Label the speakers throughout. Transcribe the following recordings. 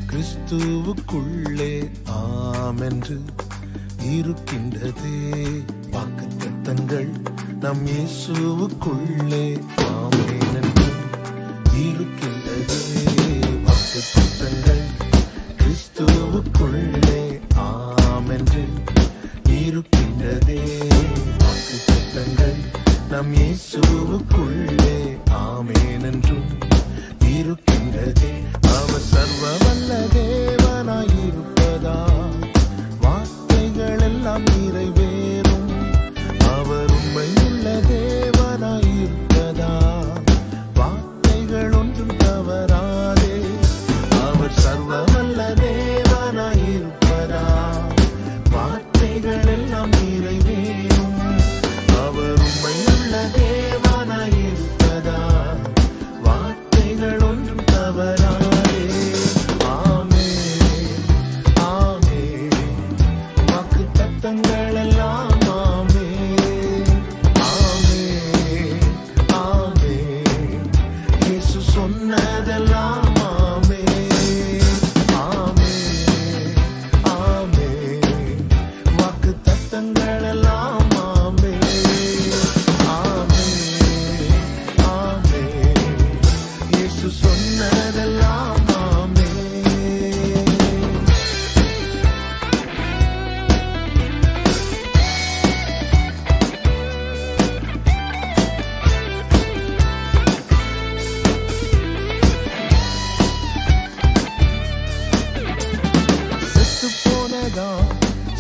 Speaker 1: கிறிஸ்துவுக்குள்ளே ஆமென்று இருக்கின்றதே. வாக்குத்தத்தங்கள் நம் இயேசுவுக்குள்ளே ஆமென் என்று இருக்கின்றதே. வாக்குத்தத்தங்கள் கிறிஸ்துவுக்குள்ளே ஆமென்று இருக்கின்றதே. வாக்குத்தத்தங்கள் நம் இயேசுவுக்குள்ளே ஆமென் என்றும் இருக்கின்றதே. அவர் சர்வ வல்ல தேவனாயிருப்பதா வார்த்தைகள் எல்லாம் நிறைவேறும். அவர் உண்மையுள்ள தேவனாயிருப்பதா வார்த்தைகள் ஒன்றும் தவறாதே. அவர் சர்வ வல்ல தேவனாயிருப்பதா வார்த்தைகள் எல்லாம் நிறைவேறும். அவர் உண்மையுள்ள தேவனாயிருப்பதா வார்த்தைகள் ஒன்றும் தவறாதே.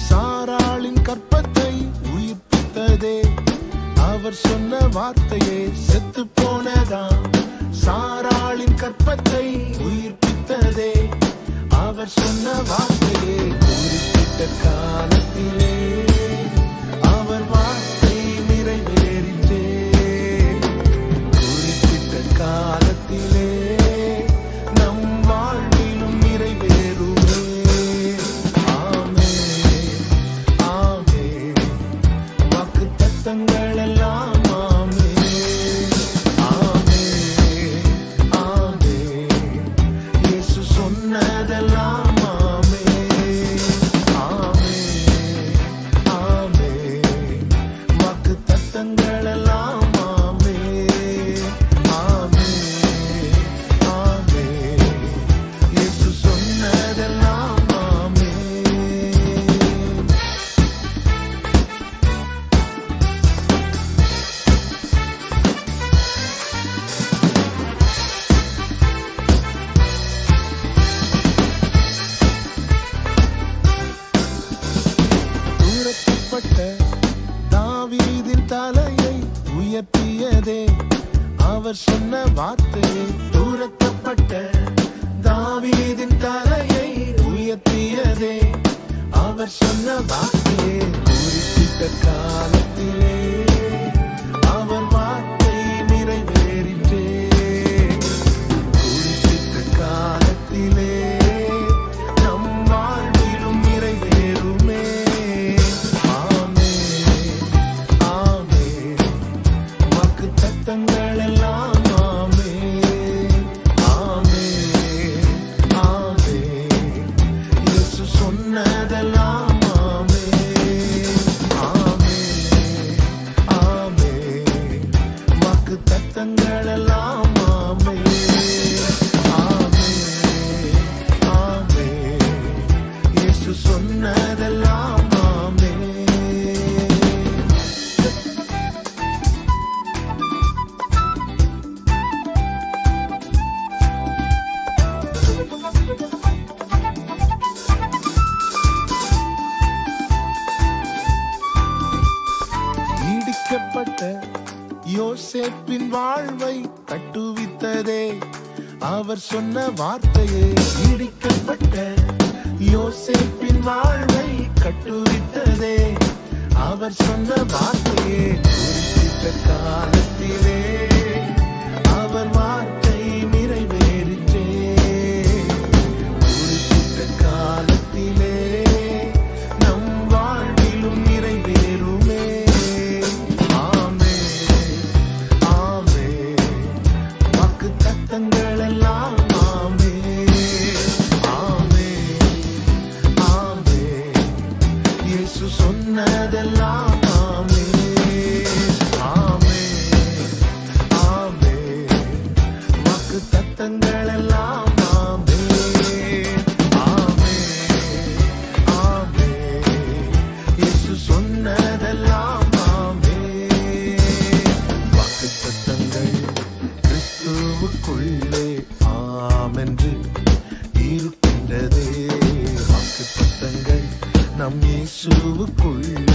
Speaker 1: சாராளின் கற்பத்தை உயிர்ப்பித்ததே அவர் சொன்ன வார்த்தையே. செத்து போனதா சாராளின் கற்பத்தை உயிர்ப்பித்ததே அவர் சொன்ன வார்த்தையே. குறிப்பிட்ட காலத்திலே அவர் வார்த்தை நிறைவேறிற்றே. குறிப்பிட்ட காலத்திலே நம் வாழ்விலும் நிறைவேறுமே. வாக்குத்தத்தங்கள் எல்லாம் ஆமே ஆமே ஆமே. இயேசு சொன்னதெல்லாம் ஆமே ஆமே ஆமே. வாக்குத்தத்தங்கள் எல்லாம் ஆமே ஆமே ஆமே. இயேசு சொன்னதெல்லாம் ஆமே. தாவீதின் தலையை உயர்த்தியதே அவர் சொன்ன வார்த்தையை. தூரத்தப்பட்ட தாவீதின் தலையை உயர்த்தியதே அவர் சொன்ன வார்த்தையை. குறிப்பிட்ட காலத்திலே அவர் வார்த்தை நிறைவேறிற்றே. குறிப்பிட்ட காலத்திலே நம் வாழ்விலும் நிறைவேறுமே. வாக்குத்தத்தங்கள் எல்லாம் ஆமே ஆமே ஆமே. இயேசு சொன்னதெல்லாம் ஆமே ஆமே ஆமே. வாக்குத்தத்தங்கள் எல்லாம் ஆமே ஆமே ஆமே. இயேசு சொன்னதெல்லாம் ஆமே. யோசேப்பின் வாழ்வை கட்டுவித்ததே அவர் சொன்ன வார்த்தையே இடிக்கப்பட்ட யோசேப்பின் வாழ்வை கட்டுவித்ததே. அவர் சொன்ன வார்த்தையே குறிப்பிட்ட காலத்திலே அவர் வார்த்தை நிறைவேறிற்றே. குறிப்பிட்ட காலத்திலே நம் வாழ்விலும் நிறைவேறுமே. ஆமே ஆமே வாக்கு தத்தங்கள் எல்லாம் ஆமே ஆமே ஆமே இயேசு சொன்னதெல்லாம் ஆமே ஆமே ஆமே வாக்கு தத்தங்கள் எல்லாம் ஆமே ஆமே ஆமே இயேசு சொன்னதெல்லாம் ஆமே. வாக்கு தத்தங்கள் கிறிஸ்துவுக்குள்ளே ஆமென்று இருக்கின்றதே. வாக்கு தத்தங்கள் நம் இயேசுவுக்குள்ளே